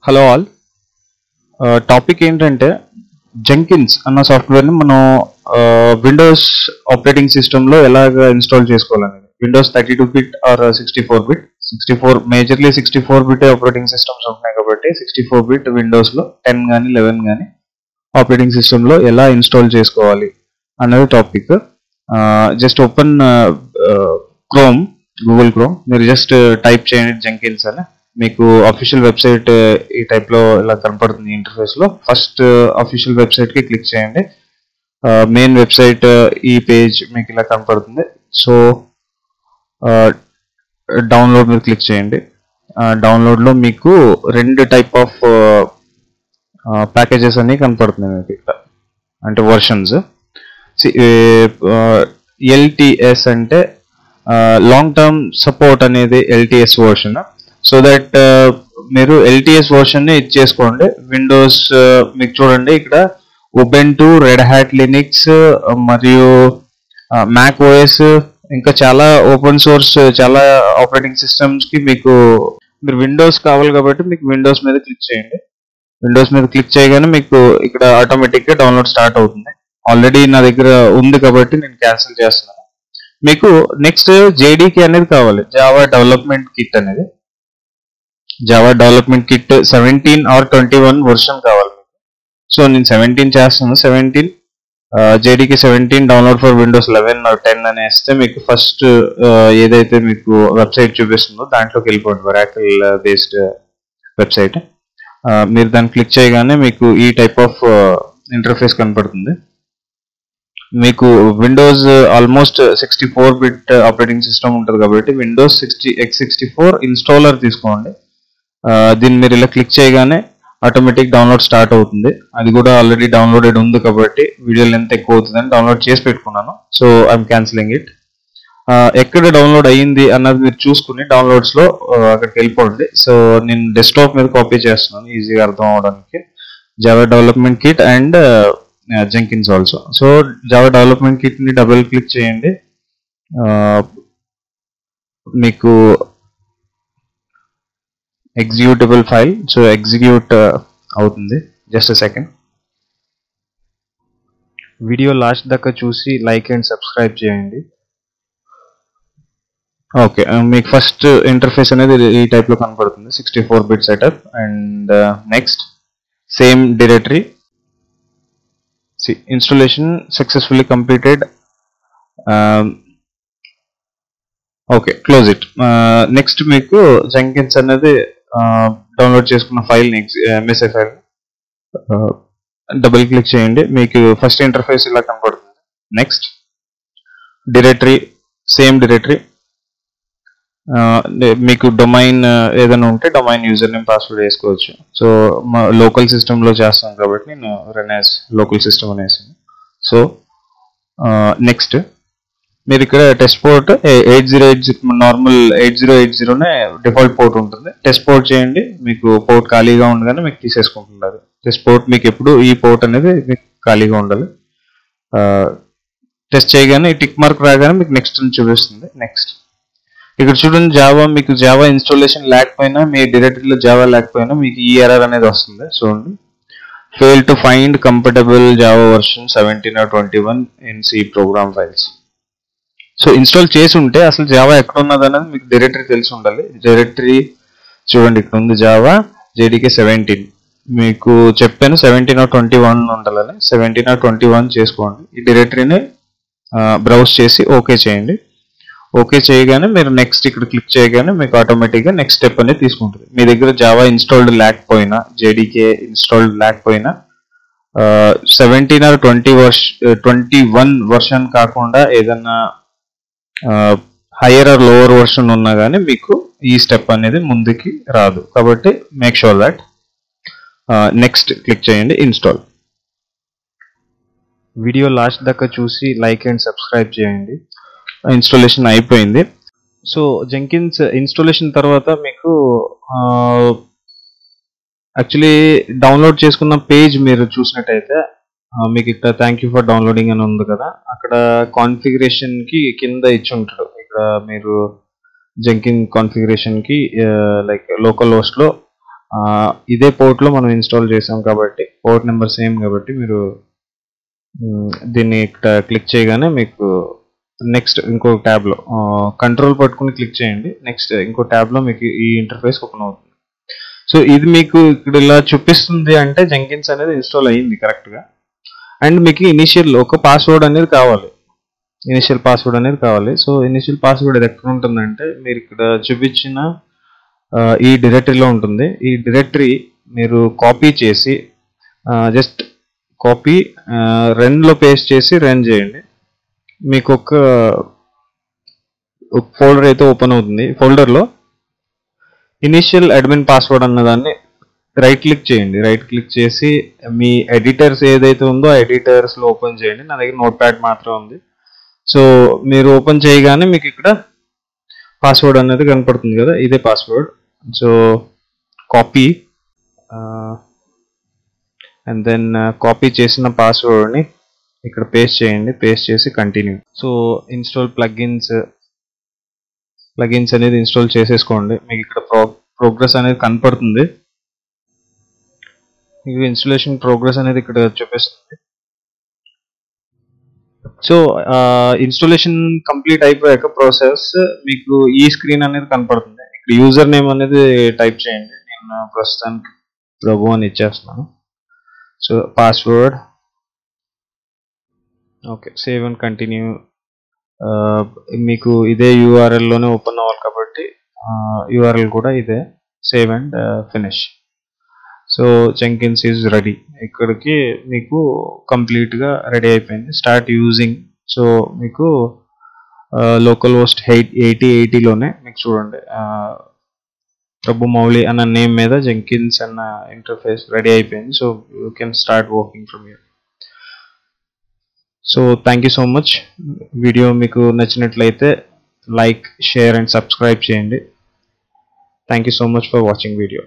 Hello all. Topic ఏంటంటే Jenkins అన్న సాఫ్ట్వేర్ని మనం విండోస్ ఆపరేటింగ్ సిస్టంలో ఎలాగ ఇన్స్టాల్ చేసుకోవాలనేది. Windows 32-bit or 64-bit. 64 bit operating systems ఉంటున్నాయి కాబట్టి 64-bit విండోస్లో 10 కానీ 11 కానీ ఆపరేటింగ్ సిస్టంలో ఎలా ఇన్స్టాల్ చేసుకోవాలి అన్నది topic. Just open chrome, Google chrome. మీరు జస్ట్ టైప్ చేయండి జెంకిన్స్ అని. మీకు అఫీషియల్ వెబ్సైట్ ఈ టైప్లో ఇలా కనపడుతుంది ఇంటర్ఫేస్లో. ఫస్ట్ అఫీషియల్ వెబ్సైట్కి క్లిక్ చేయండి. మెయిన్ వెబ్సైట్ ఈ పేజ్ మీకు ఇలా కనపడుతుంది. సో డౌన్లోడ్ మీద క్లిక్ చేయండి. డౌన్లోడ్లో మీకు రెండు టైప్ ఆఫ్ ప్యాకేజెస్ అన్ని కనపడుతున్నాయి మీకు ఇక్కడ, అంటే వర్షన్స్. ఎల్టిఎస్ అంటే లాంగ్ టర్మ్ సపోర్ట్ అనేది ఎల్టిఎస్ వర్షన్. సో దట్ మీరు ఎల్టిఎస్ వర్షన్ ఇచ్చేసుకోండి. విండోస్ మీకు చూడండి ఇక్కడ ఉబెంటు, రెడ్ హ్యాట్ లినిక్స్ మరియు మ్యాక్ ఓఎస్, ఇంకా చాలా ఓపెన్ సోర్స్ చాలా ఆపరేటింగ్ సిస్టమ్స్కి మీరు విండోస్ కావాలి కాబట్టి మీకు విండోస్ మీద క్లిక్ చేయండి. విండోస్ మీద క్లిక్ చేయగానే మీకు ఇక్కడ ఆటోమేటిక్గా డౌన్లోడ్ స్టార్ట్ అవుతుంది. ఆల్రెడీ నా దగ్గర ఉంది కాబట్టి నేను క్యాన్సిల్ చేస్తున్నాను. మీకు నెక్స్ట్ జేడీకే అనేది కావాలి, జావా డెవలప్మెంట్ కిట్ అనేది. Java development kit 17 or 21 version కావాలి మీకు. సో నేను 17 చేస్తున్నాను. 17 JDK 17 download for Windows 11 or 10 అని వేస్తే మీకు ఫస్ట్ ఏదైతే మీకు వెబ్సైట్ చూపిస్తుందో దాంట్లోకి వెళ్ళిపోండి. Oracle based website. మీరు దాన్ని క్లిక్ చేయగానే మీకు ఈ టైప్ ఆఫ్ ఇంటర్ఫేస్ కనపడుతుంది. మీకు Windows almost 64-bit operating system ఉంటుంది కాబట్టి విండోస్ x64 ఇన్స్టాలర్ తీసుకోండి. దీన్ని మీరు ఇలా క్లిక్ చేయగానే ఆటోమేటిక్ డౌన్లోడ్ స్టార్ట్ అవుతుంది. అది కూడా ఆల్రెడీ డౌన్లోడెడ్ ఉంది కాబట్టి వీడియో లెంత్ ఎక్కువ అవుతుందని డౌన్లోడ్ చేసి పెట్టుకున్నాను. So I'm cancelling it. ఎక్కడ డౌన్లోడ్ అయ్యింది అన్నది మీరు చూసుకుని డౌన్లోడ్స్లో అక్కడికి వెళ్ళిపోండి. సో నేను డెస్క్టాప్ మీద కాపీ చేస్తున్నాను ఈజీగా అర్థం అవడానికి. Java development kit and Jenkins also. So Java development కిట్ని డబుల్ క్లిక్ చేయండి. మీకు ఎగ్జిక్యూటబుల్ ఫైల్, సో ఎగ్జిక్యూట్ అవుతుంది. Just second. వీడియో లాస్ట్ దాకా చూసి లైక్ అండ్ సబ్స్క్రైబ్ చేయండి. ఓకే, మీకు ఫస్ట్ ఇంటర్ఫేస్ అనేది ఈ టైప్లో కనపడుతుంది. 64-bit setup and next same directory. Installation successfully completed. Okay, close it. Next మీకు జెంకిన్స్ అనేది డౌన్లోడ్ చేసుకున్న ఫైల్ని, ఎంఎస్ఐ ఫైల్ డబుల్ క్లిక్ చేయండి. మీకు ఫస్ట్ ఇంటర్ఫేస్ ఇలా కనపడుతుంది. Next directory, same directory. మీకు డొమైన్ ఏదైనా ఉంటే డొమైన్ యూజర్ నేమ్ పాస్వర్డ్ వేసుకోవచ్చు. సో మా లోకల్ సిస్టంలో చేస్తాం కాబట్టి నేను రన్ యాజ్ లోకల్ సిస్టమ్ అనేసాను. సో నెక్స్ట్ మీరు ఇక్కడ టెస్ట్ పోర్ట్ 8080 నార్మల్ 8080నే డిఫాల్ట్ పోర్ట్ ఉంటుంది. టెస్ట్ పోర్ట్ చేయండి. మీకు పోర్ట్ ఖాళీగా ఉండగానే మీకు తీసేసుకుంటున్నారు. టెస్ట్ పోర్ట్ మీకు ఎప్పుడు ఈ పోర్ట్ అనేది మీకు ఖాళీగా ఉండాలి. టెస్ట్ చేయగానే టిక్ మార్క్ రాగానే మీకు నెక్స్ట్ అని చూపిస్తుంది. నెక్స్ట్ ఇక్కడ చూడండి, మీకు జావా ఇన్స్టాలేషన్ లేకపోయినా, మీ డైరెక్టరీలో జావా లేకపోయినా మీకు ఈ ఎర్రర్ అనేది వస్తుంది. చూడండి, fail to find comfortable Java version 17 or 21 in C program files. So install చేసి ఉంటే అసలు జావా ఎక్కడ ఉన్నది అనేది మీకు డైరెక్టరీ తెలిసి ఉండాలి. డైరెక్టరీ చూడండి, ఇక్కడ ఉంది జావా జేడీకే 17. మీకు చెప్పాను 17 or 21 ఉండాలని. 17 or 21 చేసుకోండి. ఈ డైరెక్టరీని బ్రౌజ్ చేసి ఓకే చేయండి. ఓకే చేయగానే మీరు నెక్స్ట్ ఇక్కడ క్లిక్ చేయగానే మీకు ఆటోమేటిక్గా నెక్స్ట్ స్టెప్ అనేది తీసుకుంటుంది. మీ దగ్గర జావా ఇన్స్టాల్డ్ లేకపోయినా, జేడీకే ఇన్స్టాల్డ్ లేకపోయినా, 17 or 21 వర్షన్ కాకుండా ఏదన్నా హయ్యర్ ఆర్ లోవర్ వర్షన్ ఉన్నా కానీ మీకు ఈ స్టెప్ అనేది ముందుకి రాదు. కాబట్టి make sure that. Next click చేయండి, ఇన్స్టాల్. వీడియో లాస్ట్ దాకా చూసి లైక్ అండ్ సబ్స్క్రైబ్ చేయండి. ఇన్స్టాలేషన్ అయిపోయింది. సో జెంకిన్స్ ఇన్స్టాలేషన్ తర్వాత మీకు యాక్చువల్లీ డౌన్లోడ్ చేసుకున్న పేజ్ మీరు చూసినట్టయితే మీకు ఇక్కడ థ్యాంక్ యూ ఫర్ డౌన్లోడింగ్ అని ఉంది కదా, అక్కడ కాన్ఫిగరేషన్కి కింద ఇచ్చి ఉంటాడు. ఇక్కడ మీరు జెంకిన్ కాన్ఫిగరేషన్కి లైక్ లోకల్ హోస్ట్లో ఇదే పోర్ట్లో మనం ఇన్స్టాల్ చేసాం కాబట్టి పోర్ట్ నెంబర్ సేమ్ కాబట్టి మీరు దీన్ని ఇక్కడ క్లిక్ చేయగానే మీకు నెక్స్ట్ ఇంకో ట్యాబ్లో కంట్రోల్ పట్టుకుని క్లిక్ చేయండి. నెక్స్ట్ ఇంకో ట్యాబ్లో మీకు ఈ ఇంటర్ఫేస్ ఓపెన్ అవుతుంది. సో ఇది మీకు ఇక్కడ ఇలా చూపిస్తుంది అంటే జెంకిన్స్ అనేది ఇన్స్టాల్ అయ్యింది కరెక్ట్గా. అండ్ మీకు ఇనిషియల్ ఒక పాస్వర్డ్ అనేది కావాలి, ఇనిషియల్ పాస్వర్డ్ అనేది కావాలి. సో ఇనిషియల్ పాస్వర్డ్ ఇది ఎక్కడ ఉంటుందంటే మీరు ఇక్కడ చూపించిన ఈ డైరెక్టరీలో ఉంటుంది. ఈ డైరెక్టరీ మీరు కాపీ చేసి జస్ట్ కాపీ రన్లో పేస్ట్ చేసి రన్ చేయండి. మీకు ఒక ఫోల్డర్ అయితే ఓపెన్ అవుతుంది. ఫోల్డర్లో ఇనిషియల్ అడ్మిన్ పాస్వర్డ్ అన్నదాన్ని రైట్ క్లిక్ చేయండి. రైట్ క్లిక్ చేసి మీ ఎడిటర్స్ ఏదైతే ఉందో ఆ ఎడిటర్స్లో ఓపెన్ చేయండి. నా దగ్గర నోట్ ప్యాడ్ మాత్రం ఉంది. సో మీరు ఓపెన్ చేయగానే మీకు ఇక్కడ పాస్వర్డ్ అనేది కనపడుతుంది కదా, ఇదే password. So copy and then copy చేసిన పాస్వర్డ్ని ఇక్కడ పేస్ట్ చేయండి. పేస్ట్ చేసి కంటిన్యూ. సో ఇన్స్టాల్ ప్లగిన్స్ అనేది ఇన్స్టాల్ చేసేసుకోండి. మీకు ఇక్కడ ప్రోగ్రెస్ అనేది కనపడుతుంది. మీకు ఇన్స్టాలేషన్ ప్రోగ్రెస్ అనేది ఇక్కడ చూపిస్తుంది. సో ఇన్స్టాలేషన్ కంప్లీట్ అయిపోయాక ప్రాసెస్ మీకు ఈ స్క్రీన్ అనేది కనపడుతుంది. ఇక్కడ యూజర్ నేమ్ అనేది టైప్ చేయండి. నేను ప్రస్తుతానికి ప్రభు అని ఇచ్చేస్తున్నాను. So password, okay, save and continue. మీకు ఇదే యూఆర్ఎల్లోనే ఓపెన్ అవ్వాలి కాబట్టి యూఆర్ఎల్ కూడా ఇదే, save and finish. So Jenkins is ready. ఇక్కడికి మీకు కంప్లీట్గా రెడీ అయిపోయింది. Start using. సో మీకు లోకల్ హోస్ట్ 8080లోనే మీకు చూడండి ప్రభు మౌలి అన్న నేమ్ మీద జెంకిన్స్ అన్న ఇంటర్ఫేస్ రెడీ అయిపోయింది. So you can start working from here. So thank you so much. Video మీకు నచ్చినట్లయితే లైక్, షేర్ అండ్ సబ్స్క్రైబ్ చేయండి. Thank you so much for watching video.